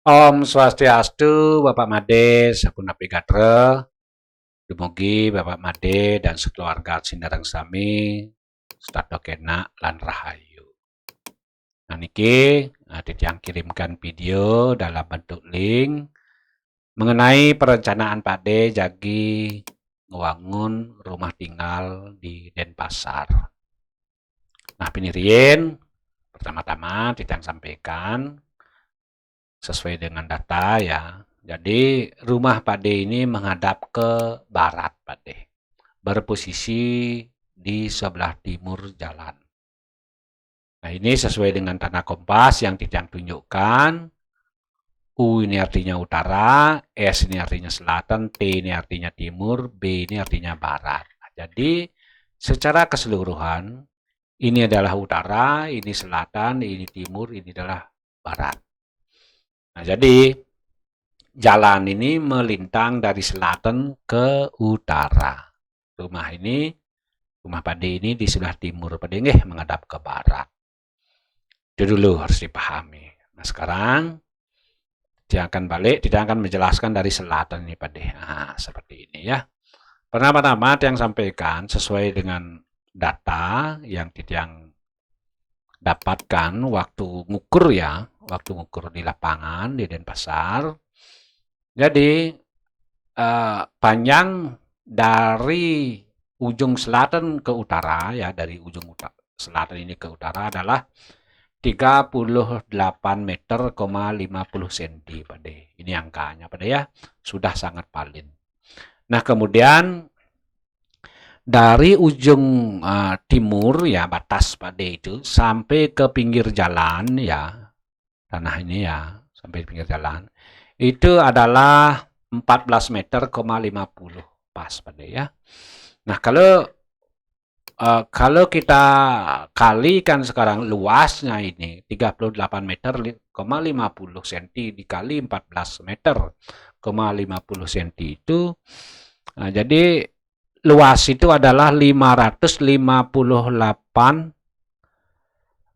Om Swastiastu, Bapak Made, Sampun Abdi dumugi Bapak Made dan sekeluarga Sindarang Sami, Stado Kena lan Rahayu. Nah niki yang kirimkan video dalam bentuk link mengenai perencanaan Pak De jagi ngewangun rumah tinggal di Denpasar. Nah pinirien pertama-tama Titiang sampaikan sesuai dengan data ya. Jadi rumah Pak D ini menghadap ke barat Pak D. Berposisi di sebelah timur jalan. Nah ini sesuai dengan tanda kompas yang Titiang tunjukkan. U ini artinya utara, S ini artinya selatan, T ini artinya timur, B ini artinya barat. Nah, jadi secara keseluruhan ini adalah utara, ini selatan, ini timur, ini adalah barat. Nah, jadi jalan ini melintang dari selatan ke utara. Rumah Pak D ini di sebelah timur, Pak D menghadap ke barat. Itu dulu harus dipahami. Nah, sekarang dia akan balik, tidak akan menjelaskan dari selatan ini Pak D. Nah, seperti ini ya. Pertama-tama yang sampaikan sesuai dengan data yang Titiang dapatkan waktu ngukur ya, waktu ngukur di lapangan di Denpasar. Jadi panjang dari ujung selatan ke utara ya, dari ujung selatan ini ke utara adalah 38 meter, 50 cm Pak De. Ini angkanya Pak De ya, sudah sangat valid. Nah kemudian dari ujung timur ya, batas Pak De itu sampai ke pinggir jalan ya, tanah ini ya, sampai pinggir jalan, itu adalah 14 meter, 50 pas Pak De ya. Nah kalau kita kalikan sekarang luasnya ini 38 meter, 50 cm dikali 14 meter, 50 cm itu, nah, jadi luas itu adalah 558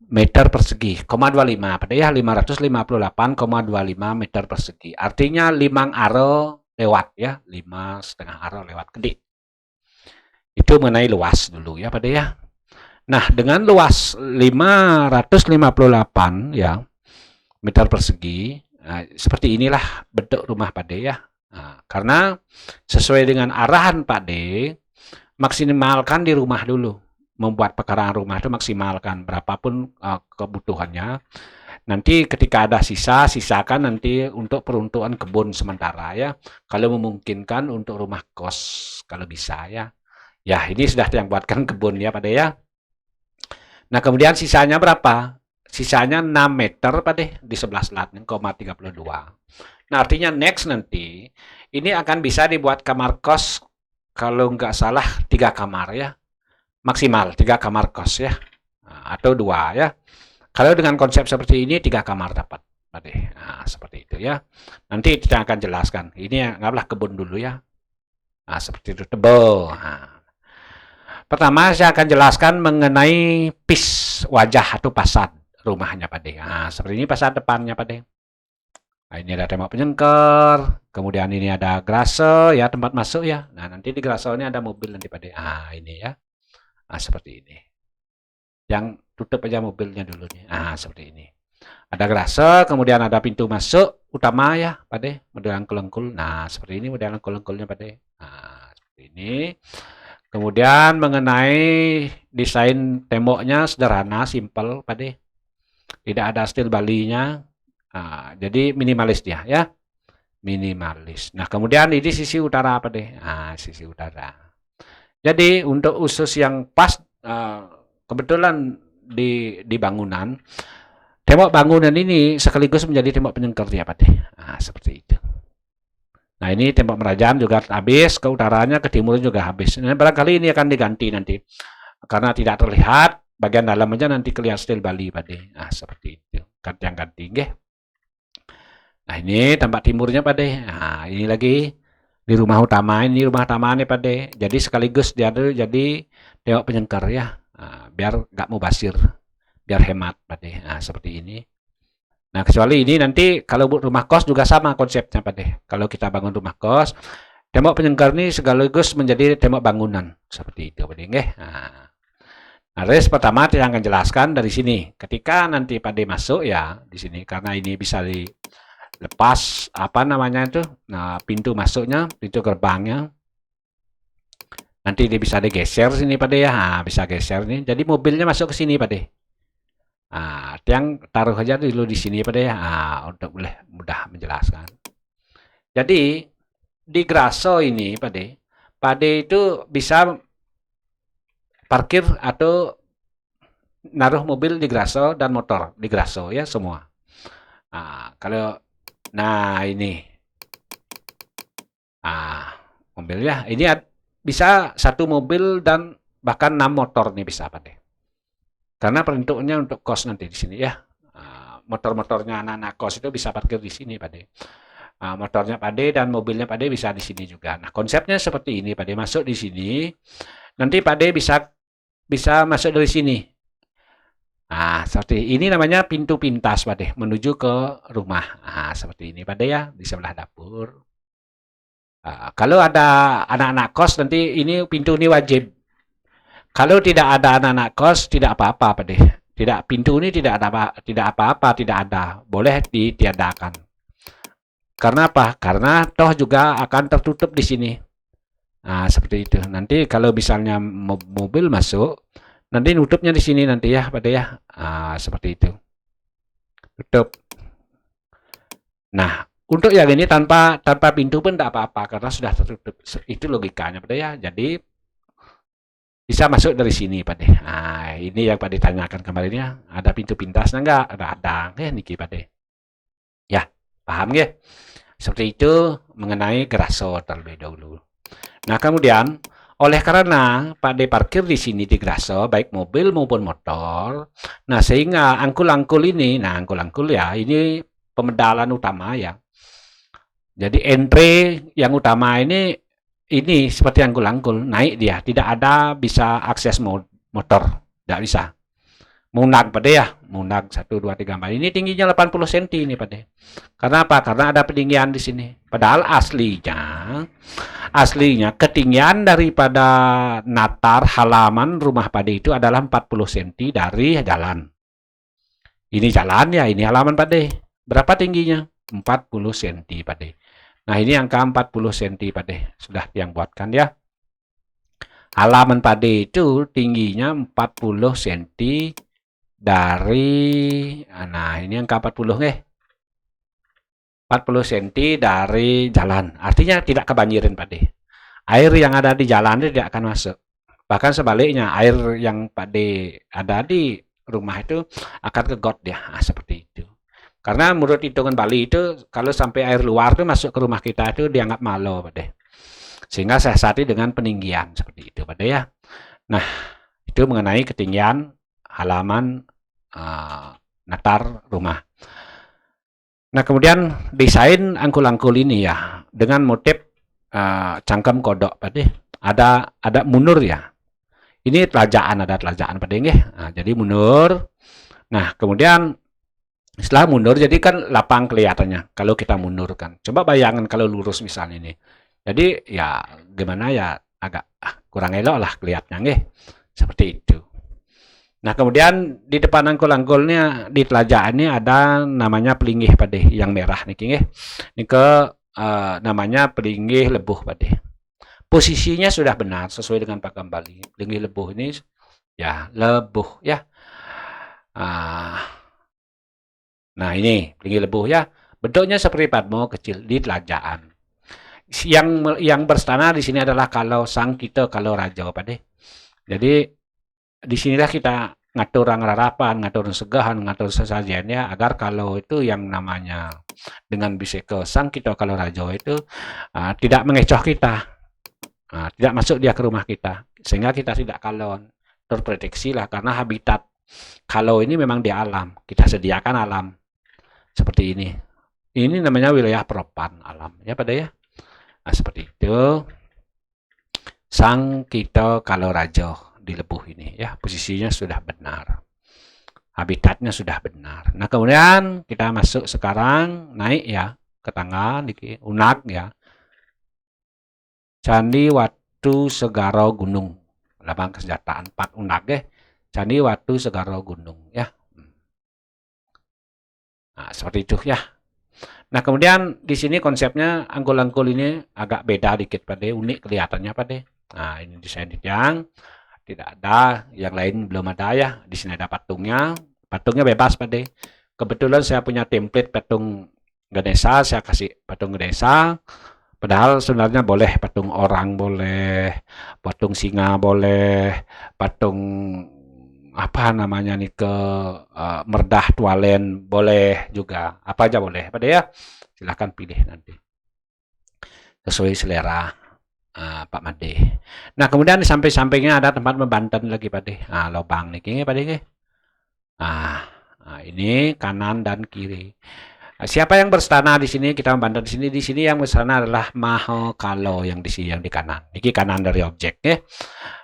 meter persegi, 0,25 pada ya, 558,25 meter persegi. Artinya 5 aro lewat ya, 5,5 aro lewat gede. Itu mengenai luas dulu ya Pak De ya. Nah, dengan luas 558 ya meter persegi, nah, seperti inilah bentuk rumah Pak De ya. Nah, karena sesuai dengan arahan Pak De, maksimalkan di rumah dulu. Membuat pekerjaan rumah itu maksimalkan berapapun kebutuhannya. Nanti ketika ada sisa, sisakan nanti untuk peruntukan kebun sementara ya. Kalau memungkinkan untuk rumah kos kalau bisa ya. Ya, ini sudah yang buatkan kebun ya Pak De ya. Nah, kemudian sisanya berapa? Sisanya 6 meter Pak De di sebelah selatan, 0,32. Nah, artinya next nanti ini akan bisa dibuat kamar kos kalau nggak salah 3 kamar ya. Maksimal 3 kamar kos ya. Nah, atau 2 ya. Kalau dengan konsep seperti ini 3 kamar dapat Pak De. Nah, seperti itu ya. Nanti kita akan jelaskan. Ini anggaplah kebun dulu ya. Nah, seperti itu tebel. Nah, pertama saya akan jelaskan mengenai pis wajah atau fasad rumahnya Pak De. Nah, seperti ini fasad depannya Pak De. Nah, ini ada tembok penyengker, kemudian ini ada garase ya, tempat masuk ya. Nah, nanti di garase ini ada mobil nanti Pak De. Ah, ini ya. Nah, seperti ini. Yang tutup aja mobilnya dulu nih. Ah, seperti ini. Ada garase, kemudian ada pintu masuk utama ya, Pak De. Model angkul-angkul. Nah, seperti ini model angkul-angkulnya Pak De. Nah, seperti ini. Kemudian mengenai desain temboknya sederhana, simple, Pak De. Tidak ada stil Bali-nya. Nah, jadi minimalis dia ya. Minimalis. Nah, kemudian ini sisi utara Pak De. Nah, sisi utara. Jadi untuk usus yang pas kebetulan di bangunan, tembok bangunan ini sekaligus menjadi tembok penyengker ya Pak De. Nah, seperti itu. Nah ini tembok merajam juga habis, ke utaranya, ke timur juga habis. Nah, barangkali ini akan diganti nanti. Karena tidak terlihat, bagian dalamnya nanti kelihatan stil Bali Pak De. Nah seperti itu. Ganti-ganti. Nah ini tempat timurnya Pak De. Nah ini lagi di rumah utama. Ini rumah utama nih Pak De. Jadi sekaligus dia tuh jadi tembok penyengker ya. Nah, biar nggak mubasir. Biar hemat Pak De. Nah seperti ini. Nah, kecuali ini nanti kalau rumah kos juga sama konsepnya Pak deh. Kalau kita bangun rumah kos, tembok penyangga ini sekaligus menjadi tembok bangunan seperti itu Pak deh. Nah, terus pertama saya akan jelaskan dari sini. Ketika nanti Pak D masuk ya di sini karena ini bisa dilepas apa namanya itu. Nah, pintu masuknya, pintu gerbangnya. Nanti dia bisa digeser sini Pak D ya. Nah, bisa geser nih. Jadi mobilnya masuk ke sini Pak D. Nah, yang taruh aja dulu di sini Pak D ya. Nah, untuk boleh mudah menjelaskan. Jadi di Grasso ini Pak D itu bisa parkir atau naruh mobil di Grasso dan motor di Grasso ya semua. Nah, ini. Mobilnya ini bisa satu mobil dan bahkan 6 motor nih bisa Pak deh. Karena peruntuknya untuk kos nanti di sini ya. Motor-motornya anak-anak kos itu bisa parkir di sini Pak deh. Motornya Pak D dan mobilnya Pak D bisa di sini juga. Nah, konsepnya seperti ini Pak D, masuk di sini. Nanti Pak D bisa masuk dari sini. Nah, seperti ini namanya pintu pintas Pak deh, menuju ke rumah. Nah, seperti ini Pak deh ya, di sebelah dapur. Kalau ada anak-anak kos nanti ini pintu ini wajib. Kalau tidak ada anak-anak kos tidak apa-apa Pak deh. Tidak, pintu ini tidak apa-apa, tidak ada. Boleh ditiadakan. Karena apa? Karena toh juga akan tertutup di sini. Nah, seperti itu. Nanti kalau misalnya mobil masuk, nanti nutupnya di sini nanti ya, Pak ya. Seperti itu. Tutup. Nah, untuk yang ini tanpa pintu pun tidak apa-apa karena sudah tertutup. Itu logikanya, Pak ya. Jadi bisa masuk dari sini, Pak deh. Nah, ini yang Pak ditanyakan kemarinnya. Ada pintu pintasnya enggak? Ada. Niki, Pak deh. Ya, paham ya? Seperti itu mengenai Grasso terlebih dahulu. Nah, kemudian oleh karena Pak D parkir di sini di Grasso, baik mobil maupun motor, nah sehingga angkul-angkul ini, nah angkul-angkul ya, ini pemedalan utama ya. Jadi entry yang utama ini seperti angkul-angkul, naik dia, tidak ada bisa akses motor, tidak bisa. Munag Pak D ya, munag 1, 2, 3, 4. Ini tingginya 80 cm ini Pak D. Karena apa? Karena ada pendinggian di sini. Padahal aslinya ketinggian daripada natar halaman rumah Pak D itu adalah 40 cm dari jalan. Ini jalan ya, ini halaman Pak D. Berapa tingginya? 40 cm Pak D. Nah, ini angka 40 cm Pak D. Sudah yang buatkan ya. Halaman Pak D itu tingginya 40 cm dari, nah ini angka 40 nih. 40 cm dari jalan. Artinya tidak kebanjirin Pak D. Air yang ada di jalan itu tidak akan masuk. Bahkan sebaliknya, air yang Pak D ada di rumah itu akan ke got dia. Nah, seperti itu. Karena menurut hitungan Bali itu, kalau sampai air luar itu masuk ke rumah kita itu dianggap malo Pak D. Sehingga saya siasati dengan peninggian. Seperti itu Pak D ya. Nah, itu mengenai ketinggian halaman natar rumah. Nah, kemudian desain angkul-angkul ini ya dengan motif cangkem kodok Pak D. Ada munur ya. Ini ada telajaan Pak D nggih. Nah, jadi munur. Nah, kemudian setelah mundur jadi kan lapang kelihatannya kalau kita mundur kan. Coba bayangkan kalau lurus misalnya ini. Jadi ya gimana ya agak kurang elok lah kelihatannya nggih. Seperti itu. Nah, kemudian di depan angkul-angkulnya di telajaannya ada namanya pelinggih Pak D yang merah nih nggih. Ini namanya pelinggih lebuh Pak D. Posisinya sudah benar sesuai dengan pakem Bali. Pelinggih lebuh ini ya lebuh ya. Nah, ini pelinggih lebuh ya. Bentuknya seperti padmo kecil di telajaan. Yang berstana di sini adalah kalau sang kita kalau raja Pak D. Jadi disinilah kita ngatur ngararapan, ngatur segahan, ngatur sesajennya agar kalau itu yang namanya dengan bisa ke sang kita kalau raja itu tidak mengecoh kita, tidak masuk dia ke rumah kita, sehingga kita tidak kalon terprediksi lah karena habitat kalau ini memang di alam, kita sediakan alam seperti ini. Ini namanya wilayah propan alam ya pada ya. Nah, seperti itu sang kita kalau raja di lebuh ini ya posisinya sudah benar. habitatnya sudah benar. Nah, kemudian kita masuk sekarang naik ya ke tangga niki Unak ya. Candi Watu Segaro Gunung. Lambang kesejahteraan Pak Unak ya. Candi Watu Segaro Gunung ya. Nah, seperti itu ya. Nah, kemudian di sini konsepnya Angkul-Angkul ini agak beda dikit Pade, unik kelihatannya Pade. Nah, ini desain yang tidak ada, yang lain belum ada ya. Di sini ada patungnya. Patungnya bebas Pade. Kebetulan saya punya template patung Ganesha, saya kasih patung Ganesha. Padahal sebenarnya boleh patung orang, boleh patung singa, boleh patung apa namanya nih ke merdah tualen boleh juga, apa aja boleh pada ya, silahkan pilih nanti sesuai selera Pak Made. Nah, kemudian di samping-sampingnya ada tempat membanten lagi Pade. Nah, lubang nih kayaknya Pade. Nah, ini kanan dan kiri. Siapa yang berstana di sini? Kita membantu di sini. Di sini yang berstana adalah Mahokalo yang di sini yang di kanan. Ini kanan dari objek ya.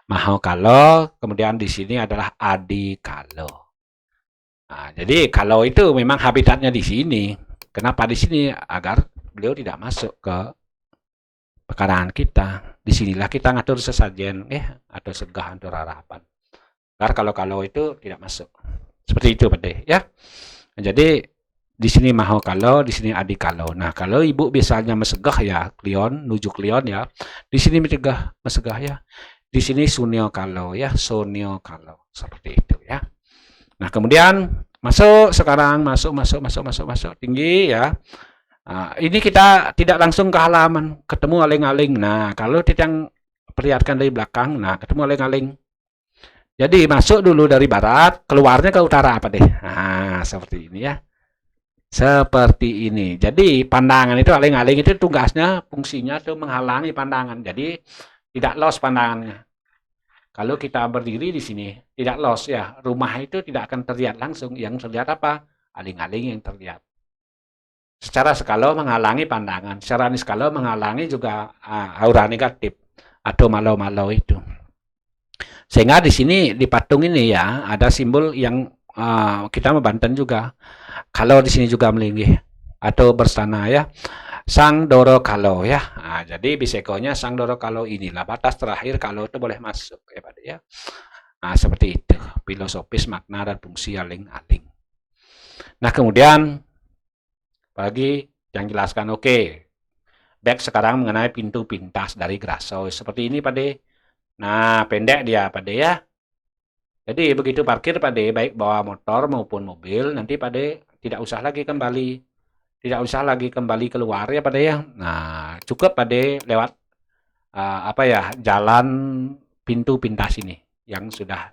Mahokalo, kemudian di sini adalah Adikalo. Nah, jadi kalau itu memang habitatnya di sini. Kenapa di sini? Agar beliau tidak masuk ke pekarangan kita. Disinilah kita ngatur sesajen atau segah atau harapan. Agar kalau itu tidak masuk. Seperti itu Pak ya. Jadi di sini Mahokalo, di sini Adikalo. Nah, kalau ibu biasanya mesegah ya, Klion, nuju Klion ya. Di sini mesegah ya. Di sini Sunyo Kalo ya, Sunyo Kalo. Seperti itu ya. Nah, kemudian masuk sekarang, masuk tinggi ya. Nah, ini kita tidak langsung ke halaman, ketemu aling-aling. Nah, kalau kita perlihatkan dari belakang, nah ketemu aling-aling. Jadi masuk dulu dari barat, keluarnya ke utara apa deh? Nah, seperti ini ya. Seperti ini. Jadi pandangan itu aling-aling itu tugasnya, fungsinya itu menghalangi pandangan. Jadi tidak loss pandangannya. Kalau kita berdiri di sini, tidak loss ya. Rumah itu tidak akan terlihat langsung. Yang terlihat apa? Aling-aling yang terlihat. Secara skala menghalangi pandangan. Secara skala menghalangi juga aura negatif atau malau-malau itu. Sehingga di sini di patung ini ya ada simbol yang kita membanten juga. Kalau di sini juga melinggih atau berstana ya. Sang Doro Kalo ya. Nah, jadi bisekonya Sang Doro Kalo inilah batas terakhir kalau itu boleh masuk ya Pak ya. Nah, seperti itu filosofis makna dan fungsi aling-aling. Nah, kemudian bagi yang jelaskan oke. Back sekarang mengenai pintu pintas dari Grasso seperti ini Pak De. Nah, pendek dia Pak De ya. Jadi begitu parkir Pak De baik bawa motor maupun mobil nanti Pak De tidak usah lagi kembali. Tidak usah lagi kembali keluar ya Pak De ya. Nah, cukup Pak De lewat jalan pintu pintas ini yang sudah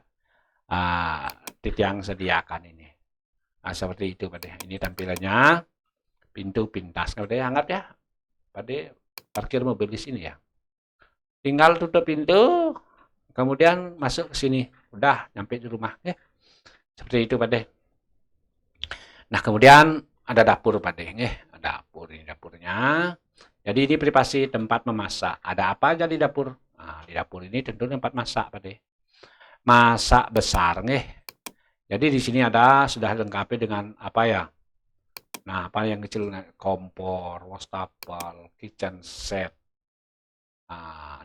yang sediakan ini. Nah, seperti itu Pak De. Ini tampilannya pintu pintas. Kalau dia anggap ya, Pak De parkir mobil di sini ya. Tinggal tutup pintu, kemudian masuk ke sini. Udah nyampe di rumah ya. Seperti itu Pak De. Nah, kemudian ada dapur Pak De. Dapur ini dapurnya. Jadi ini privasi tempat memasak. Ada apa aja di dapur? Nah, di dapur ini tentu tempat masak Pak De. Masak besar Jadi di sini ada sudah lengkapi dengan apa ya? Nah, apa yang kecil? Kompor, wastafel, kitchen set.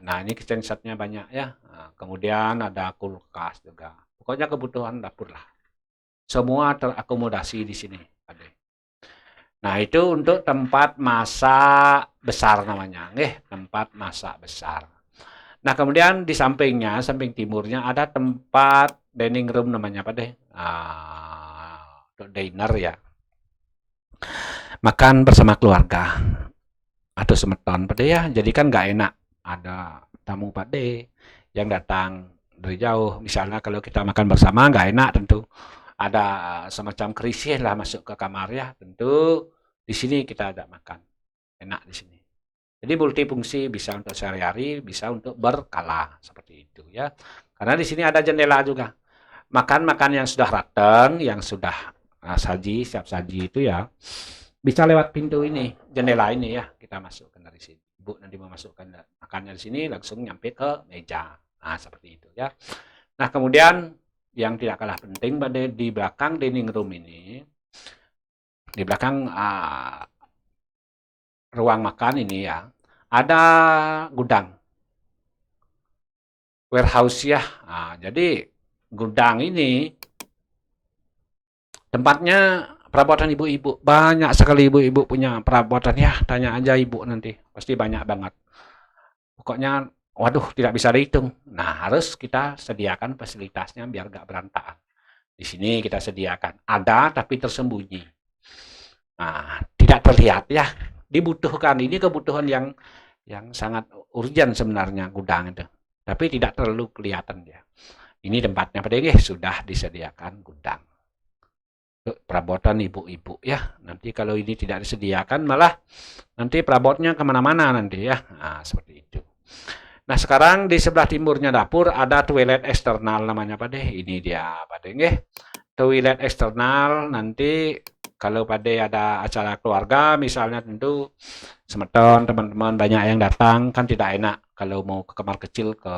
Nah, ini kitchen setnya banyak ya. Nah, kemudian ada kulkas juga. Pokoknya kebutuhan dapur lah. Semua terakomodasi di sini. Nah, itu untuk tempat masak besar namanya. Tempat masak besar. Nah, kemudian di sampingnya, samping timurnya ada tempat dining room namanya apa deh? Untuk dinner ya. Makan bersama keluarga atau semeton Pak De ya. Jadi kan nggak enak ada tamu Pak De yang datang dari jauh. Misalnya kalau kita makan bersama nggak enak tentu. Ada semacam krisis lah masuk ke kamar ya. Tentu di sini kita ada makan. Enak di sini. Jadi multifungsi bisa untuk sehari-hari, bisa untuk berkala seperti itu ya. Karena di sini ada jendela juga. Makan-makan yang sudah matang, yang sudah siap saji itu ya. Bisa lewat pintu ini, jendela ini ya. Kita masukkan dari sini. Ibu nanti memasukkan makannya di sini langsung nyampe ke meja. Nah, seperti itu ya. Nah, kemudian yang tidak kalah penting pada di belakang dining room ini, di belakang ruang makan ini ya, ada gudang, warehouse ya. Jadi gudang ini tempatnya perabotan ibu-ibu. Banyak sekali ibu-ibu punya perabotan ya. Tanya aja ibu nanti, pasti banyak banget. Pokoknya, waduh, tidak bisa dihitung. Nah, harus kita sediakan fasilitasnya biar nggak berantakan. Di sini kita sediakan. Ada, tapi tersembunyi. Nah, tidak terlihat ya. Dibutuhkan. Ini kebutuhan yang sangat urgent sebenarnya gudang itu. Tapi tidak terlalu kelihatan dia. Ini tempatnya pada sudah disediakan gudang. Perabotan ibu-ibu ya. Nanti kalau ini tidak disediakan malah nanti perabotnya kemana-mana nanti ya. Nah, seperti itu. Nah, sekarang di sebelah timurnya dapur ada toilet eksternal namanya Pak Deh. Ini dia Pak Deh nggih. Toilet eksternal nanti kalau Pak Deh ada acara keluarga misalnya tentu semeton teman-teman banyak yang datang kan tidak enak kalau mau ke kamar kecil ke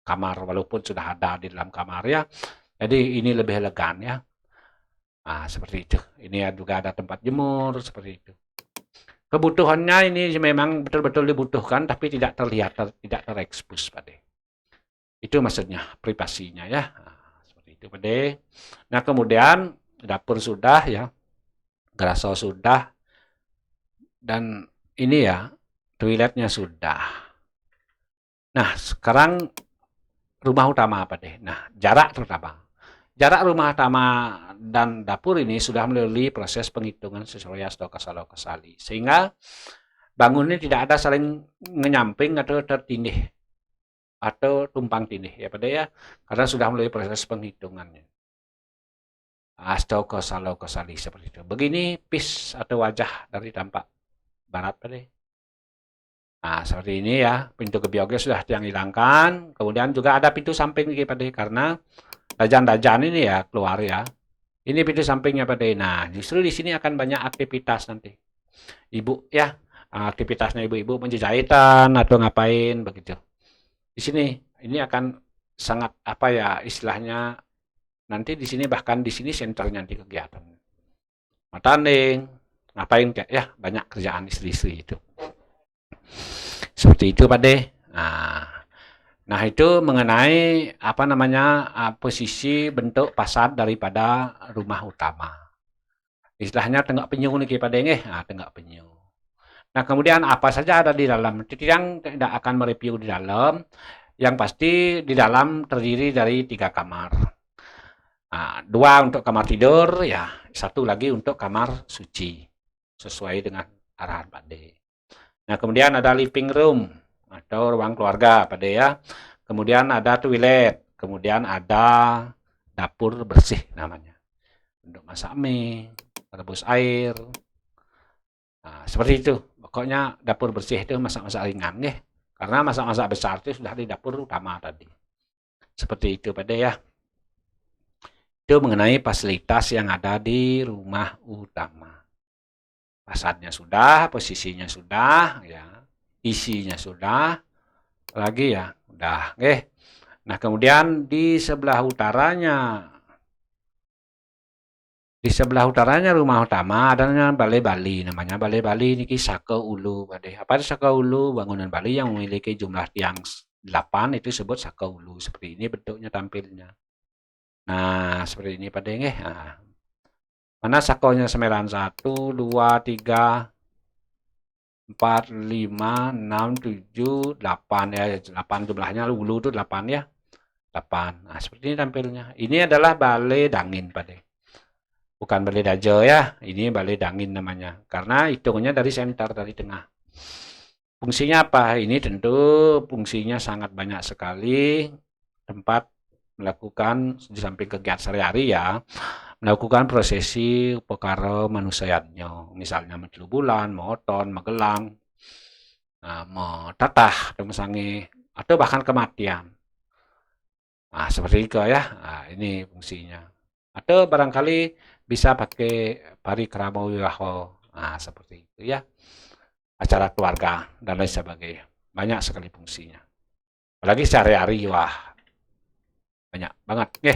kamar walaupun sudah ada di dalam kamar ya. Jadi ini lebih elegan ya. Nah, seperti itu. Ini juga ada tempat jemur seperti itu. Kebutuhannya ini memang betul-betul dibutuhkan tapi tidak terlihat, tidak terekspos Pak De. Itu maksudnya privasinya ya. Nah, seperti itu Pak De. Nah, kemudian dapur sudah ya. Graso sudah. Dan ini ya, toiletnya sudah. Nah, sekarang rumah utama Pak De. Nah, jarak terutama. Jarak rumah utama dan dapur ini sudah melalui proses penghitungan sesuai Stokasalo-Kasali. Sehingga bangunnya tidak ada saling menyamping atau tertindih atau tumpang tindih ya Pak ya. Karena sudah melalui proses penghitungannya. Stokasalo-Kasali seperti itu. Begini pis atau wajah dari tampak barat Pak. Nah, seperti ini ya. Pintu gebyognya sudah yang hilangkan. Kemudian juga ada pintu samping Pak karena dajan-dajan ini ya keluar ya. Ini pintu sampingnya Pak. Nah, justru di sini akan banyak aktivitas nanti. Ibu ya, aktivitasnya ibu-ibu menjahitan atau ngapain begitu. Di sini ini akan sangat apa ya istilahnya nanti di sini bahkan di sini senternya nanti kegiatan. Matanding, ngapain kayak ya banyak kerjaan istri-istri itu. Seperti itu Pak De. Nah, itu mengenai apa namanya posisi bentuk fasad daripada rumah utama. Istilahnya tenggak penyu nih Pak Deng, tenggak penyu. Nah, kemudian apa saja ada di dalam? Yang tidak akan mereview di dalam. Yang pasti di dalam terdiri dari 3 kamar. Nah, 2 untuk kamar tidur, ya 1 lagi untuk kamar suci. Sesuai dengan arahan Pak De. Nah, kemudian ada living room atau ruang keluarga Pak De ya. Kemudian ada toilet, kemudian ada dapur bersih namanya. Untuk masak mie, rebus air. Nah, seperti itu. Pokoknya dapur bersih itu masak-masak ringan ya. Karena masak-masak besar itu sudah di dapur utama tadi. Seperti itu Pak De ya. Itu mengenai fasilitas yang ada di rumah utama. Fasadnya sudah, posisinya sudah, ya, isinya sudah, lagi ya, udah, oke. Nah kemudian di sebelah utaranya rumah utama adanya Balai Bali, namanya Balai Bali ini Saka Ulu, apa itu Saka Ulu? Bangunan Bali yang memiliki jumlah tiang 8 itu disebut Saka Ulu. Seperti ini bentuknya tampilnya. Nah seperti ini Pak Deng. Nah, mana sakonya 9, 1, 2, 3, 4, 5, 6, 7, 8 ya. 8 jumlahnya ulu itu 8 ya. 8. Nah, seperti ini tampilnya. Ini adalah balai dangin, Pak De. Bukan balai dajo ya. Ini balai dangin namanya. Karena hitungnya dari senter, dari tengah. Fungsinya apa? Ini tentu fungsinya sangat banyak sekali. Tempat melakukan di samping kegiatan sehari-hari ya. Melakukan prosesi perkara manusianya, misalnya mencelu bulan, moton, magelang, tatah, mesangi, atau bahkan kematian. Nah, seperti itu ya. Nah, ini fungsinya. Atau barangkali bisa pakai parikrama wiwaho. Nah, seperti itu ya. Acara keluarga dan lain sebagainya. Banyak sekali fungsinya. Apalagi sehari-hari, wah. banyak banget. Oke.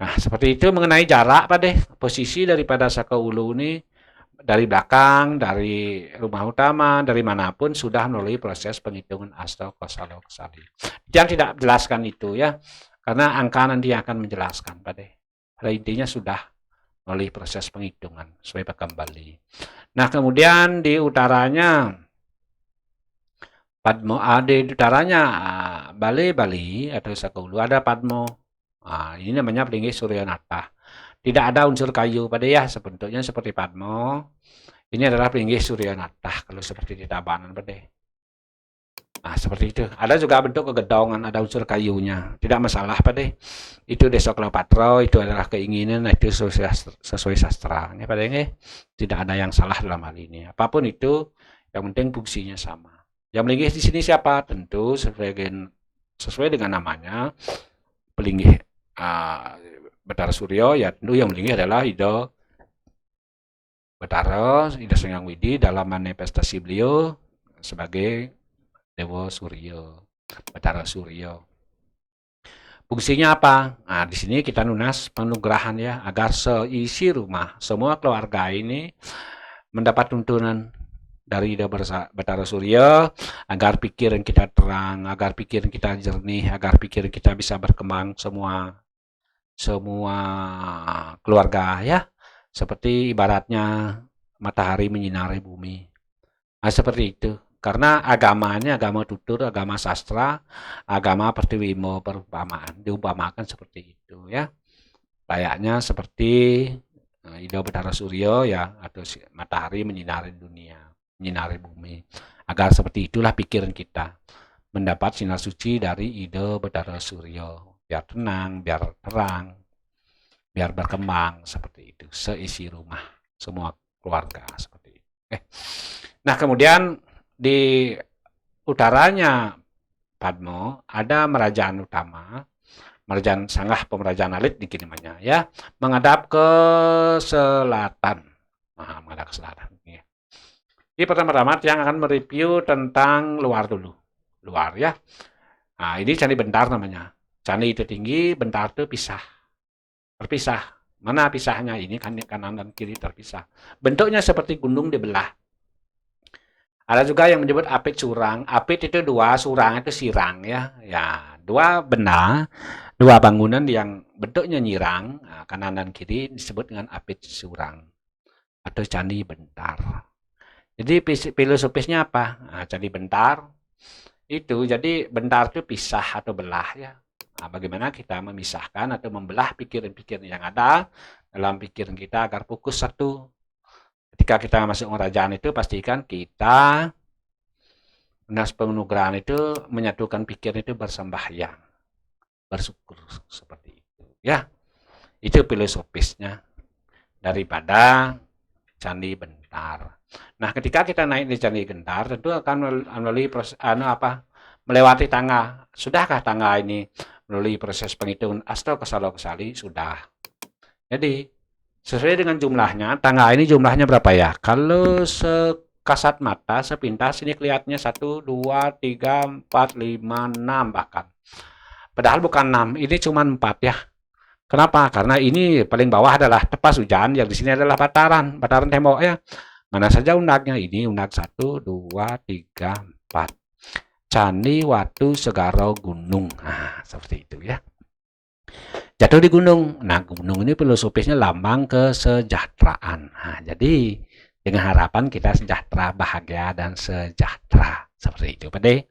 Nah, seperti itu mengenai jarak Pak Deh, posisi daripada Saka Ulu ini dari belakang, dari rumah utama, dari manapun sudah melalui proses penghitungan Asto Kosalo Kesali. Yang tidak jelaskan itu ya, karena angka nanti akan menjelaskan Pak Deh. Pada intinya sudah melalui proses penghitungan supaya kembali. Nah, kemudian di utaranya Padmo, di utaranya Bali atau Saka Ulu ada Padmo. Ini namanya Pringgi Suryanata. Tidak ada unsur kayu pada ya, bentuknya seperti Padmo. Ini adalah Pringgi Suryanata kalau seperti di Tabanan pada. Nah, seperti itu. Ada juga bentuk kegedongan, ada unsur kayunya. Tidak masalah pada. Itu Desa Kleopatra, itu adalah keinginan, itu sesuai sastra. Ini pada ini tidak ada yang salah dalam hal ini. Apapun itu, yang penting fungsinya sama. Yang melinggih di sini siapa? Tentu sesuai dengan namanya, pelinggih Bathara Surya, ya tentu yang melinggih adalah Ida Bathara, Ida Senggang Widi dalam manifestasi beliau sebagai Dewa Surya, Bathara Surya. Fungsinya apa? Nah, di sini kita nunas penugerahan ya, agar seisi rumah, semua keluarga ini mendapat tuntunan dari Ida Bathara Surya agar pikiran kita terang, agar pikiran kita jernih, agar pikiran kita bisa berkembang semua keluarga ya, seperti ibaratnya matahari menyinari bumi. Nah, seperti itu. Karena agamanya agama tutur, agama sastra, agama pertiwimo perumpamaan, diumpamakan seperti itu ya. Layaknya seperti Ida Bathara Surya ya, atau matahari menyinari dunia, menyinari bumi. Agar seperti itulah pikiran kita mendapat sinar suci dari Ida Bathara Surya. Biar tenang, biar terang, biar berkembang seperti itu. Seisi rumah, semua keluarga seperti itu. Nah, kemudian di utaranya Padmo ada merajaan utama, merajaan Sanggah Pemerajaan Alit di namanya ya, menghadap ke selatan. Nah, menghadap ke selatan. Ya. Ini pertama-tama yang akan mereview tentang luar dulu. Luar ya. Nah, ini Candi Bentar namanya. Candi itu tinggi, Bentar itu terpisah. Mana pisahnya? Ini kan kanan dan kiri terpisah. Bentuknya seperti gunung dibelah. Ada juga yang menyebut apit surang. Apit itu dua, surang itu sirang ya. Ya, dua benda, dua bangunan yang bentuknya nyirang, kanan dan kiri disebut dengan apit surang atau Candi Bentar. Jadi filosofisnya apa? Nah, Candi Bentar itu jadi bentar itu pisah atau belah ya. Nah, bagaimana kita memisahkan atau membelah pikiran-pikiran yang ada dalam pikiran kita agar fokus satu. Ketika kita masuk kerajaan itu pastikan kita nas penganugerahan itu menyatukan pikiran itu bersembahyang, bersyukur seperti itu ya. Itu filosofisnya daripada Candi Bentar. Nah, ketika kita naik di Candi Bentar tentu akan melalui proses melewati tangga. Sudahkah tangga ini melalui proses penghitungan Asto Kosalo Kesali? Sudah. Jadi sesuai dengan jumlahnya, tangga ini jumlahnya berapa ya? Kalau sekasat mata, sepintas ini kelihatannya 1, 2, 3, 4, 5, 6 bahkan. Padahal bukan 6, ini cuma 4 ya. Kenapa? Karena ini paling bawah adalah tepas hujan, yang di sini adalah bataran tembok ya. Mana saja undaknya? Ini undak 1, 2, 3, 4. Candi Watu Segaro Gunung. Nah, seperti itu ya. Jatuh di gunung. Nah, gunung ini filosofisnya lambang kesejahteraan. Nah, jadi dengan harapan kita sejahtera, bahagia, dan sejahtera. Seperti itu, Pak De.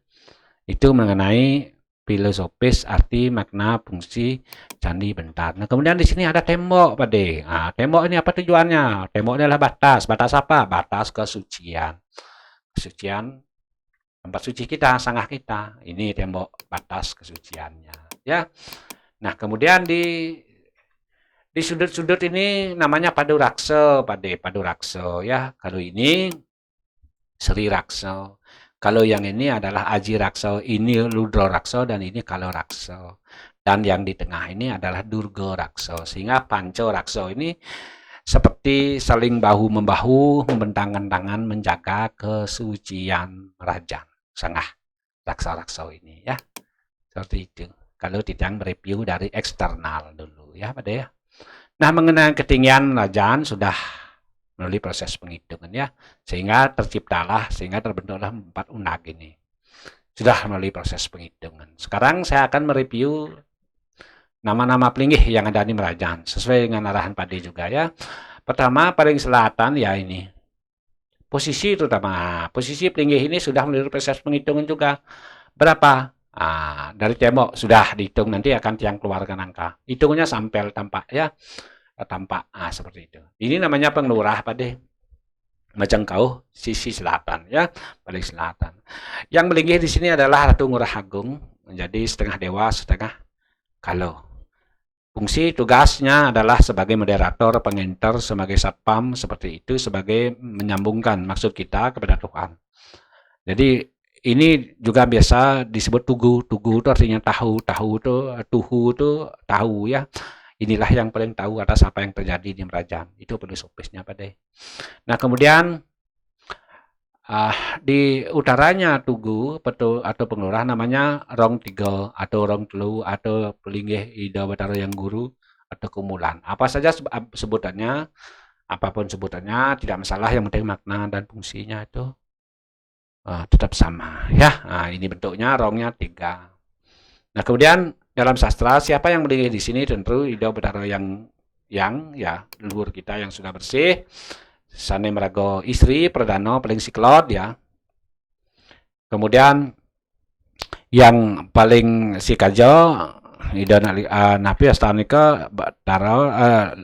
Itu mengenai filosofis, arti, makna, fungsi Candi Bentar. Nah, kemudian di sini ada tembok, Pak De. Nah, tembok ini apa tujuannya? Tembok adalah batas. Batas apa? Batas kesucian. Kesucian tempat suci kita, sanggah kita. Ini tembok batas kesuciannya. Ya. Nah, kemudian di sudut-sudut ini namanya Paduraksa, Pak De, Paduraksa ya. Kalau ini Sri Raksa. Kalau yang ini adalah Aji Raksa, ini Ludra Raksa, dan ini Kala Raksa. Dan yang di tengah ini adalah Durga Raksa. Sehingga Panca Raksa ini seperti saling bahu-membahu, membentangkan tangan menjaga kesucian Rajan Sanggah Raksa-Raksa ini ya. Seperti itu. kalau tidak mereview dari eksternal dulu ya Pak ya. Nah, mengenai ketinggian rajaan sudah melalui proses penghitungan ya, sehingga terbentuklah 4 unag ini. Sudah melalui proses penghitungan. Sekarang saya akan mereview nama-nama pelinggih yang ada di Merajaan sesuai dengan arahan Pak D juga ya. Pertama paling selatan ya ini. Posisi terutama posisi pelinggih ini sudah melalui proses penghitungan juga. Berapa? Dari tembok sudah dihitung, nanti akan tiang keluarkan angka. Hitungnya sampel tampak ya. Tampak seperti itu. Ini namanya pengelurah Pak D. Majangkauh sisi selatan ya, paling selatan. Yang melinggih di sini adalah Ratu Ngurah Agung, menjadi setengah dewa, setengah kalau. Fungsi tugasnya adalah sebagai moderator, pengenter, sebagai satpam, seperti itu, sebagai menyambungkan maksud kita kepada Tuhan. Jadi ini juga biasa disebut tugu. Tugu itu artinya tahu itu tuhu itu tahu ya. Inilah yang paling tahu atas apa yang terjadi di Merajaan. Itu filosofisnya Pak D. Nah kemudian di utaranya Tugu atau pengelurah namanya Rong Tiga atau Rong Telu atau Pelinggih Ida Batara yang Guru atau Kumulan. Apa saja sebutannya, apapun sebutannya tidak masalah, yang penting makna dan fungsinya itu tetap sama ya. Ini bentuknya rongnya 3. Nah kemudian dalam sastra siapa yang melinggih di sini tentu Ida Batara yang ya leluhur kita yang sudah bersih. Sane Merago istri Perdana paling siklot ya. Kemudian yang paling sikajo Ida Napi Astanika Batara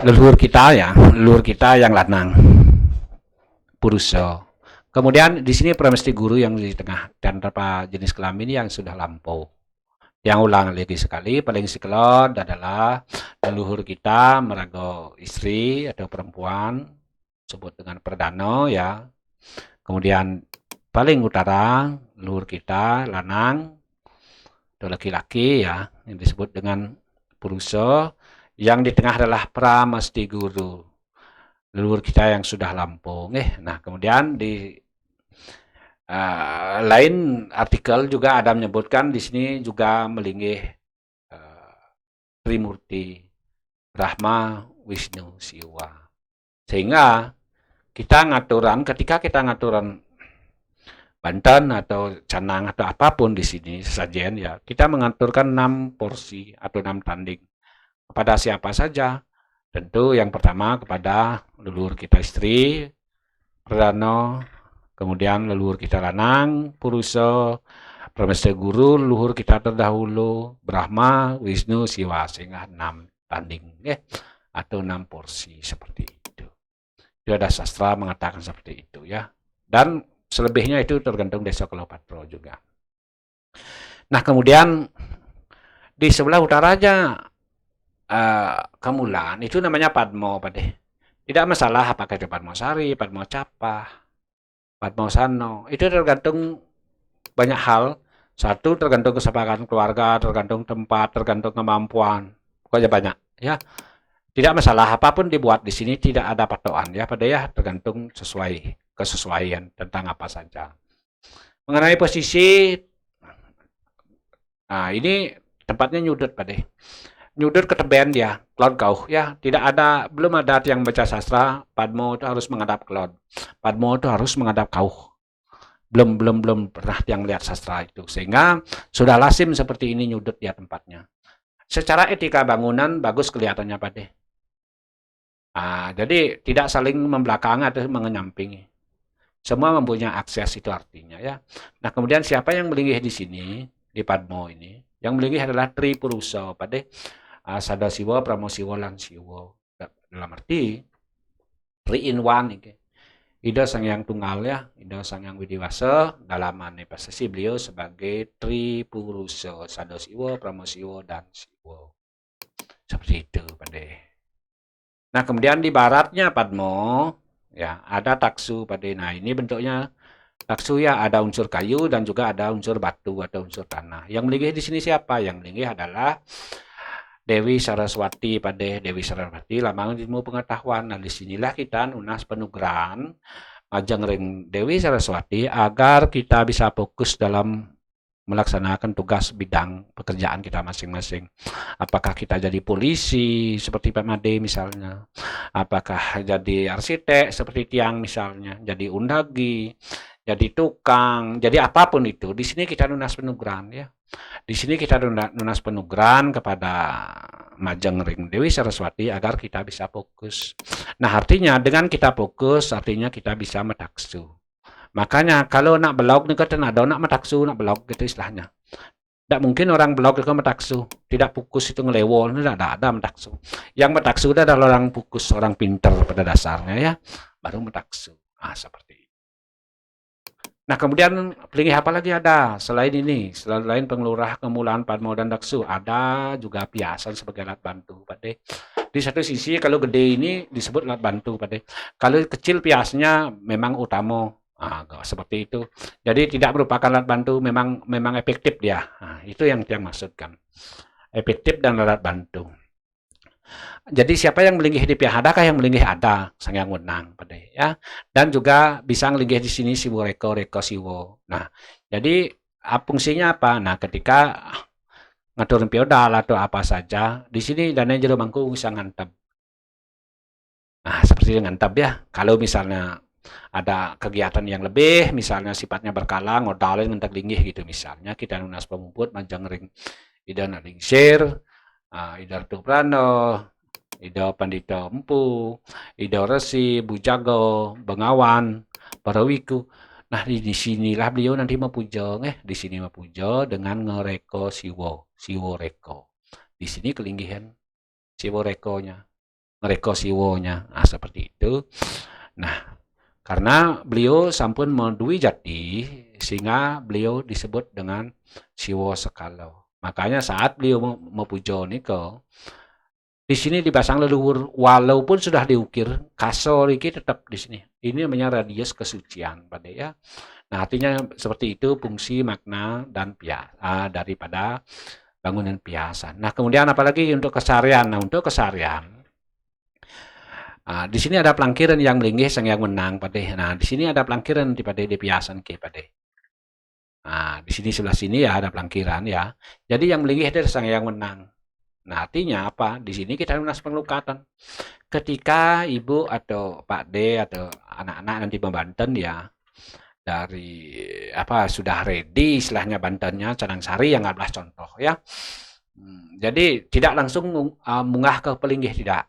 leluhur kita ya, leluhur kita yang lanang Purusa. Kemudian di sini Pramesti Guru yang di tengah dan tanpa jenis kelamin yang sudah lampau. Yang ulang lagi sekali, paling siklot adalah leluhur kita Merago istri atau perempuan, sebut dengan Perdana ya. Kemudian paling utara leluhur kita lanang atau laki-laki ya, yang disebut dengan Purusa. Yang di tengah adalah Pramesti Guru, leluhur kita yang sudah lampau. Nah kemudian di lain artikel juga ada menyebutkan di sini juga melinggih Trimurti, Brahma, Wisnu, Siwa. Sehingga ketika kita ngaturan Banten atau Canang atau apapun di sini sajian ya, kita mengaturkan 6 porsi atau 6 tanding. Kepada siapa saja? Tentu yang pertama kepada leluhur kita istri, Perdana, kemudian leluhur kita lanang, Purusa, Pramesti Guru, leluhur kita terdahulu, Brahma, Wisnu, Siwa, sehingga 6 tanding atau 6 porsi seperti itu. Itu ada sastra mengatakan seperti itu ya. Dan selebihnya itu tergantung Desa Kalopatro juga. Nah kemudian di sebelah utaranya Kemulan itu namanya Padmo Pak D. Tidak masalah apakah itu Padmo Sari, Padmo Capah, Padmo Sano. Itu tergantung banyak hal. Satu tergantung kesepakatan keluarga, tergantung tempat, tergantung kemampuan. Pokoknya banyak ya. Tidak masalah apapun dibuat di sini, tidak ada patokan ya Pak D ya, tergantung kesesuaian tentang apa saja. Mengenai posisi, ini tempatnya nyudut Pak D. Nyudut ke teben ya, Cloud Kauh ya, belum ada yang baca sastra Padmo itu harus menghadap Cloud, Padmo itu harus menghadap Kauh. Belum pernah yang lihat sastra itu, sehingga sudah lazim seperti ini nyudut ya tempatnya. Secara etika bangunan bagus kelihatannya Pak D. Jadi tidak saling membelakangi atau mengenyampingi. Semua mempunyai akses itu artinya ya. Nah kemudian siapa yang melinggih di sini di Padmo ini? Yang melinggih adalah Tri Purusa Pak D. Sadasiwa, Pramosiwa, lan Siwa. Dalam arti 3 in 1 Ida Sang Yang Tunggal ya, Ida Sang Yang Widiwasa. Dalam manifestasi beliau sebagai Tri Purusa, Sadasiwa, Pramosiwa, dan Siwa. Seperti itu Pak D. Nah kemudian di baratnya Padmo ya ada taksu Pak D. Nah ini bentuknya taksu ya, ada unsur kayu dan juga ada unsur batu atau unsur tanah. Yang melinggih di sini siapa? Yang melinggih adalah Dewi Saraswati Pak D. Dewi Saraswati lambang ilmu pengetahuan. Nah disinilah kita nunas penugaran majeng ring Dewi Saraswati agar kita bisa fokus dalam melaksanakan tugas bidang pekerjaan kita masing-masing. Apakah kita jadi polisi seperti Pak Made misalnya, apakah jadi arsitek seperti Tiang misalnya, jadi undagi, jadi tukang, jadi apapun itu. Di sini kita lunas penugaran ya. Di sini kita lunas penugaran kepada Majeng Ring Dewi Saraswati agar kita bisa fokus. Nah, artinya dengan kita fokus, artinya kita bisa metaksu. Makanya kalau nak blog ni kata ada nak metaksu, nak blog gitu istilahnya. Tidak mungkin orang blog itu metaksu, tidak fokus itu ngelewol, tidak ada metaksu. Yang metaksu itu adalah orang fokus, orang pinter pada dasarnya ya, baru metaksu. Ah, seperti itu. Nah, kemudian pelingih apa lagi ada selain ini, selain pengelurah, kemulaan, padmo dan daksu, ada juga piasan sebagai alat bantu, Pak De. Di satu sisi kalau gede ini disebut alat bantu, Pak De. Kalau kecil piasnya memang utama. Seperti itu. Jadi tidak merupakan alat bantu, memang efektif dia. Nah, itu yang dia maksudkan. Efektif dan alat bantu. Jadi siapa yang melinggih di pihak adakah yang melinggih ada sang yang menang pada ya, dan juga bisa melinggih di sini siwo reko siwo. Nah, jadi fungsinya apa? Nah, ketika ngatur feodal atau apa saja, di sini dana jero mangku bisa ngantap. Nah, seperti ngantap ya. Kalau misalnya ada kegiatan yang lebih, misalnya sifatnya berkala, ngodalin ngentak linggih gitu misalnya, kita lunas pemumput, manjang ring, idan ring share, idar tuprano, Ida Pandita Empu, Ida Resi, Bujago, Bengawan, Parawiku. Nah, di sinilah beliau nanti mepuja, di sini mepuja dengan ngereko siwo reko. Di sini kelinggihan siwo rekonya, ngereko siwonya. Nah, seperti itu. Nah, karena beliau sampun mendui jati, sehingga beliau disebut dengan siwo sekalo. Makanya saat beliau mepuja niko, di sini dipasang leluhur, walaupun sudah diukir, kasor ini tetap di sini. Ini namanya radius kesucian, pada ya. Nah, artinya seperti itu fungsi, makna dan daripada bangunan piasan. Nah, kemudian apalagi untuk kesarian. Nah, untuk kesarian, di sini ada pelangkiran yang melinggih sang yang menang, pada. Nah, di sini ada pelangkiran di pada di piasan ke pada. Nah, di sini sebelah sini ya ada pelangkiran ya. Jadi yang melinggih dari sang yang menang. Nah, artinya apa? Di sini kita lunas pengelukatan. Ketika ibu atau Pak D atau anak-anak nanti membanten ya, dari sudah ready istilahnya bantennya Canang Sari yang 14 contoh ya. Jadi tidak langsung munggah ke pelinggih, tidak.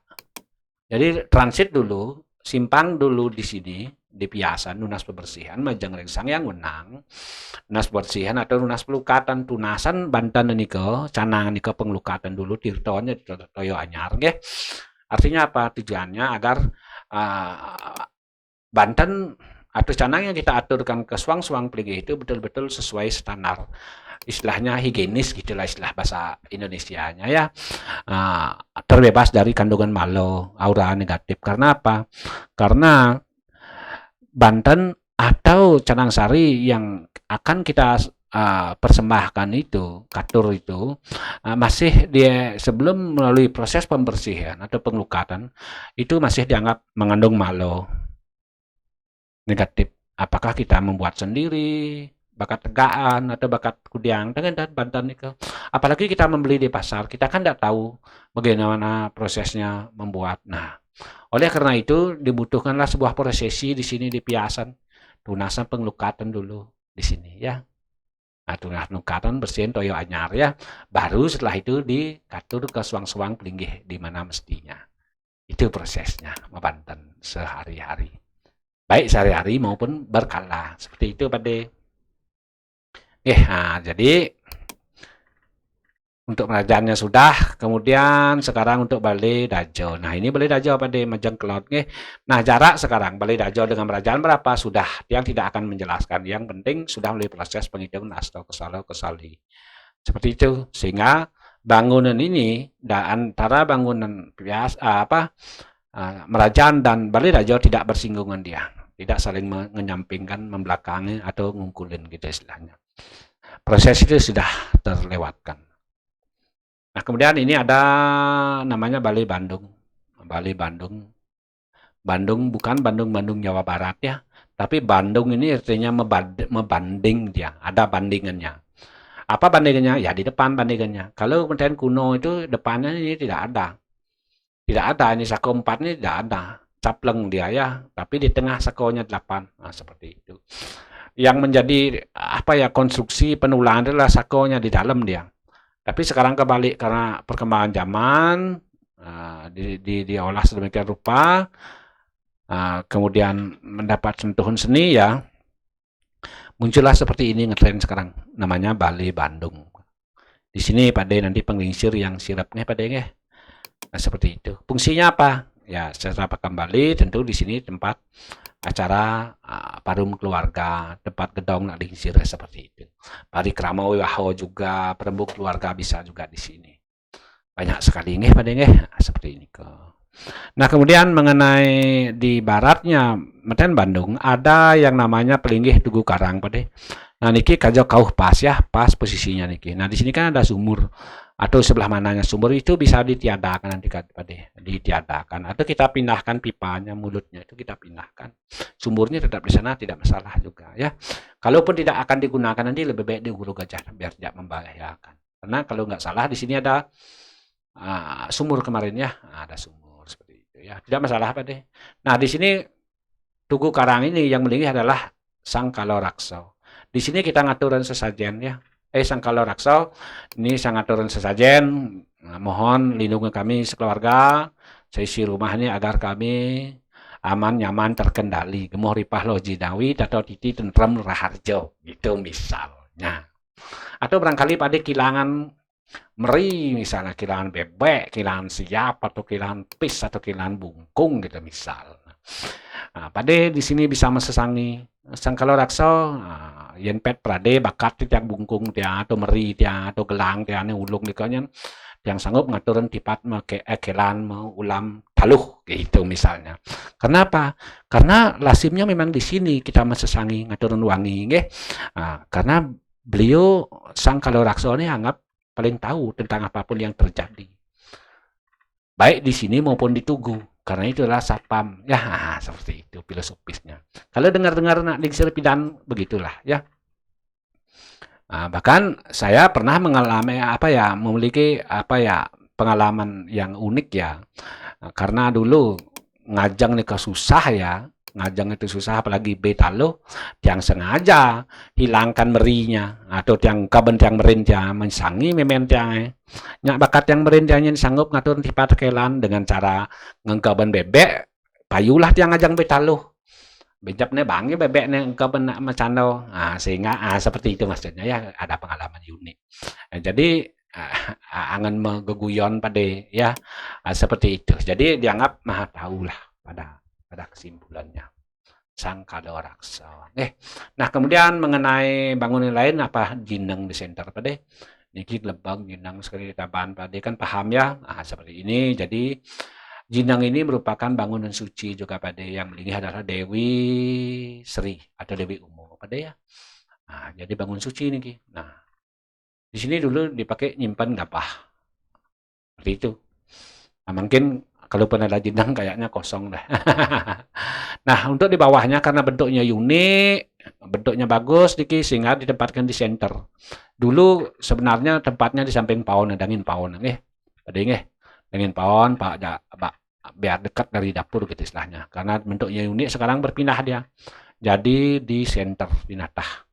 Jadi transit dulu, simpang dulu di sini, di piasan, lunas pembersihan, majang rengsang yang menang, lunas pembersihan atau lunas pelukatan, tunasan bantan niko, canang niko pengelukatan dulu, tirtonya toyo anyar, nggih. Artinya apa? Tujuannya agar bantan atau canang yang kita aturkan ke suang-suang pelinggih itu betul-betul sesuai standar, istilahnya higienis gitulah istilah bahasa Indonesianya ya, terbebas dari kandungan malo, aura negatif. Karena apa? Karena Banten atau Canang Sari yang akan kita persembahkan itu, katur itu, masih dia sebelum melalui proses pembersihan atau pengelukatan, itu masih dianggap mengandung malo negatif. Apakah kita membuat sendiri, bakat tegaan atau bakat kudiang dengan bantan itu. Apalagi kita membeli di pasar, kita kan tidak tahu bagaimana prosesnya membuat. Nah, oleh karena itu dibutuhkanlah sebuah prosesi di sini di piasan, tunasan pengelukatan dulu di sini ya. Nah, tunas pengelukatan bersihin toyo anyar ya. Baru setelah itu dikatur ke suang-suang pelinggih di mana mestinya. Itu prosesnya membanten sehari-hari. Baik sehari-hari maupun berkala. Seperti itu Pak De. Jadi untuk pelajarannya sudah, kemudian sekarang untuk Balai Dajo. Nah, ini Balai Dajo apa di Majeng Kelot. Nah, jarak sekarang Balai Dajo dengan Kerajaan berapa? Sudah, yang tidak akan menjelaskan. Yang penting sudah melalui proses penghitungan Asto Kesali. Seperti itu, sehingga bangunan ini antara bangunan Merajaan dan Balai Dajo tidak bersinggungan dia. Tidak saling menyampingkan, membelakangi atau ngungkulin gitu istilahnya. Proses itu sudah terlewatkan. Nah, kemudian ini ada namanya Balai Bandung. Balai Bandung. Bandung bukan Bandung Jawa Barat ya. Tapi Bandung ini artinya membanding dia. Ada bandingannya. Apa bandingannya? Ya di depan bandingannya. Kalau Meten kuno itu depannya ini tidak ada. Tidak ada, ini sako 4 ini tidak ada. Capleng dia ya, tapi di tengah sakonya 8. Nah, seperti itu. Yang menjadi apa ya konstruksi penulaan adalah sakonya di dalam dia. Tapi sekarang kebalik karena perkembangan zaman diolah sedemikian rupa, kemudian mendapat sentuhan seni ya, muncullah seperti ini ngetren sekarang, namanya Balai Bandung. Di sini Pak De nanti penglingsir yang sirapnya Pak De ya. Nah, seperti itu. Fungsinya apa? Ya, secara kembali tentu di sini tempat acara parum keluarga, tempat gedong nak lingsir seperti itu. Parikrama wiwaho juga, perembuk keluarga bisa juga di sini. Banyak sekali nggih Pak De nggih. Seperti ini ke. Nah, kemudian mengenai di baratnya Meten Bandung ada yang namanya Pelinggih Tugu Karang Pak De. Nah, niki kajau kauh pas ya, pas posisinya niki. Nah, di sini kan ada sumur atau sebelah mananya sumur itu bisa ditiadakan nanti Pak De, ditiadakan atau kita pindahkan pipanya, mulutnya itu kita pindahkan. Sumurnya tetap di sana tidak masalah juga ya. Kalaupun tidak akan digunakan nanti lebih baik di Hulu Gajah biar tidak membahayakan. Karena kalau nggak salah di sini ada sumur kemarin ya, ada sumur seperti itu ya. Tidak masalah Pak De. Nah, di sini Tugu Karang ini yang melinggih adalah Sang Kaloraksa. Di sini kita ngaturan sesajen ya. Sang Kaloraksa ini sang ngaturan sesajen. Nah, mohon lindungi kami sekeluarga, seisi rumah ini agar kami aman, nyaman, terkendali. Gemuh ripah loji dawi, tato titi tentrem raharjo. Gitu misalnya. Atau barangkali pada kilangan meri misalnya, kilangan bebek, kilangan siap, atau kilangan pis, atau kilangan bungkung gitu misal. Nah, Pade di sini bisa mesesangi sang Kaloraksa, yen pet prade bakat tiang bungkung tiang atau meri tiang atau gelang tiang ulung dikanya yang sanggup ngaturin tipat make kelan mau ulam taluh gitu misalnya. Kenapa? Karena lasimnya memang di sini kita mesesangi ngaturin wangi nggih. Karena beliau sang Kaloraksa ini anggap paling tahu tentang apapun yang terjadi. Baik di sini maupun di Tugu. Karena itulah sapam. Ya, seperti itu filosofisnya. Kalau dengar-dengar nak lingsir pidan, begitulah ya. Bahkan saya pernah mengalami memiliki pengalaman yang unik ya. Karena dulu ngajang nih susah ya. Ngajang itu susah apalagi betalo yang sengaja hilangkan merinya atau tiang kaben tiang merin tiang mensangi memen tiang nyak bakat yang merin tiang sanggup ngatur tipat kelan dengan cara ngengkaban bebek payulah tiang ngajang betalo bejapnya bangi bebek nih ngengkaban nak macano sehingga seperti itu maksudnya ya ada pengalaman unik. Jadi angan menggeguyon pada ya seperti itu. Jadi dianggap maha tahu lah pada kesimpulannya sang Kaloraksa. Nah kemudian mengenai bangunan lain apa Jineng di center pada niki lebang Jineng sekali taban pada kan paham ya seperti ini. Jadi Jineng ini merupakan bangunan suci juga pada yang melinggih adalah Dewi Sri atau Dewi Umo pada ya. Jadi bangun suci niki. Nah di sini dulu dipakai nyimpan gapah seperti itu. Mungkin kalau pernah ada Jineng kayaknya kosong dah. Nah, untuk di bawahnya karena bentuknya unik, bentuknya bagus, sehingga ditempatkan di center. Dulu sebenarnya tempatnya di samping pawon, dangin pawon, dangin pawon, biar dekat dari dapur gitu istilahnya. Karena bentuknya unik, sekarang berpindah dia. Jadi di center, di natah.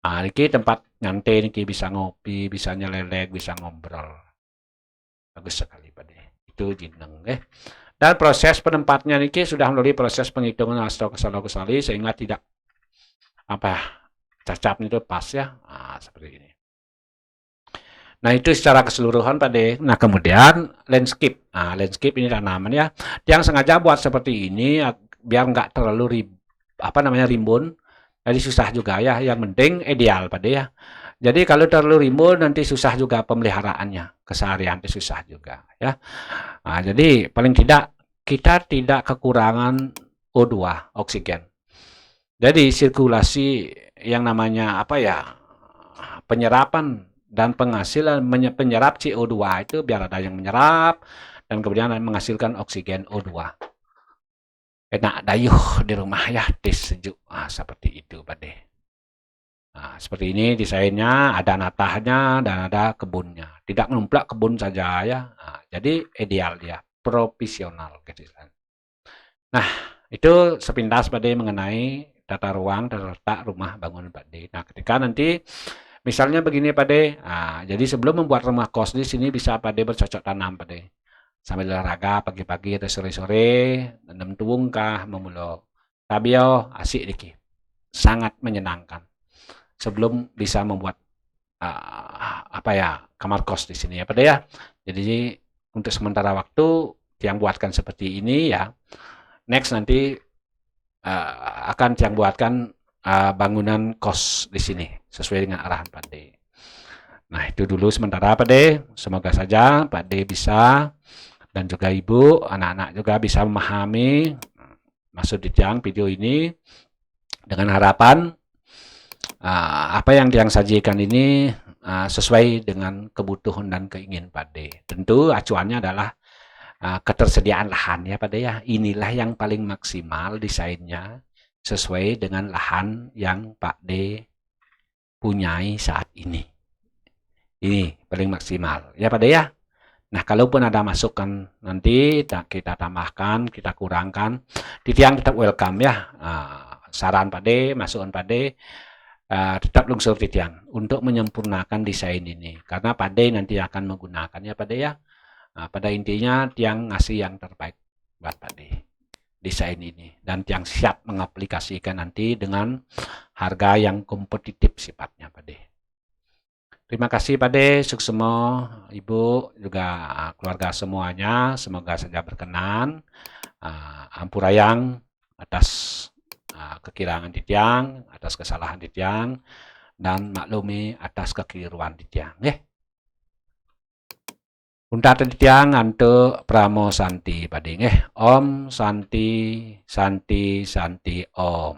Ini tempat nyantai, ini bisa ngopi, bisa nyelelek, bisa ngobrol. Bagus sekali Pak. Itu Jineng dan proses penempatnya niki sudah melalui proses penghitungan astro kesali sehingga tidak cacat itu pas ya seperti ini. Nah itu secara keseluruhan Pak De. Nah kemudian landscape, landscape ini tanaman ya yang sengaja buat seperti ini biar nggak terlalu rimbun, jadi susah juga ya. Yang penting ideal Pak De ya. Jadi kalau terlalu rimbun nanti susah juga pemeliharaannya, keseharian itu susah juga ya. Jadi paling tidak kita tidak kekurangan O2, oksigen. Jadi sirkulasi yang namanya penyerapan dan penghasilan penyerap CO2 itu biar ada yang menyerap dan kemudian menghasilkan oksigen O2. Enak dayuh di rumah ya, sejuk seperti itu Pak De. Nah, seperti ini desainnya, ada natahnya dan ada kebunnya. Tidak numplak kebun saja ya. Nah, jadi ideal dia, profesional gitu. Nah, itu sepintas Pak D mengenai tata ruang dan letak rumah bangunan Pak D. Nah, ketika nanti misalnya begini Pak D, nah, jadi sebelum membuat rumah kos di sini bisa Pak D bercocok tanam Pak D. Sambil olahraga pagi-pagi atau sore-sore, nanam tuung kah, memulo. Tabio asik dikit. Sangat menyenangkan. Sebelum bisa membuat apa ya, kamar kos di sini ya Pak D ya. Jadi untuk sementara waktu yang buatkan seperti ini ya. Next nanti akan yang buatkan bangunan kos di sini sesuai dengan arahan Pak D. Nah, itu dulu sementara Pak D. Semoga saja Pak D bisa dan juga Ibu, anak-anak juga bisa memahami maksud Tiang video ini dengan harapan apa yang Tiang sajikan ini sesuai dengan kebutuhan dan keinginan Pak D. Tentu acuannya adalah ketersediaan lahan ya Pak D ya. Inilah yang paling maksimal desainnya sesuai dengan lahan yang Pak D punyai saat ini. Ini paling maksimal ya Pak D ya. Nah, kalaupun ada masukan nanti kita tambahkan, kita kurangkan. Tiang tetap welcome ya. Saran Pak D, masukan Pak D tetap lungsur Tiang untuk menyempurnakan desain ini. Karena Pak D nanti akan menggunakannya Pak D ya. Pada intinya Tiang ngasih yang terbaik buat Pak D desain ini. Dan Tiang siap mengaplikasikan nanti dengan harga yang kompetitif sifatnya Pak D. Terima kasih Pak D, suksemo, Ibu, juga keluarga semuanya. Semoga saja berkenan. Ampurayang atas kekirangan Tiang, atas kesalahan Tiang, dan maklumi atas kekeliruan Tiang. Unta Tiang untuk Pramo Santi Pak D. Om Santi, Santi, Santi, Om.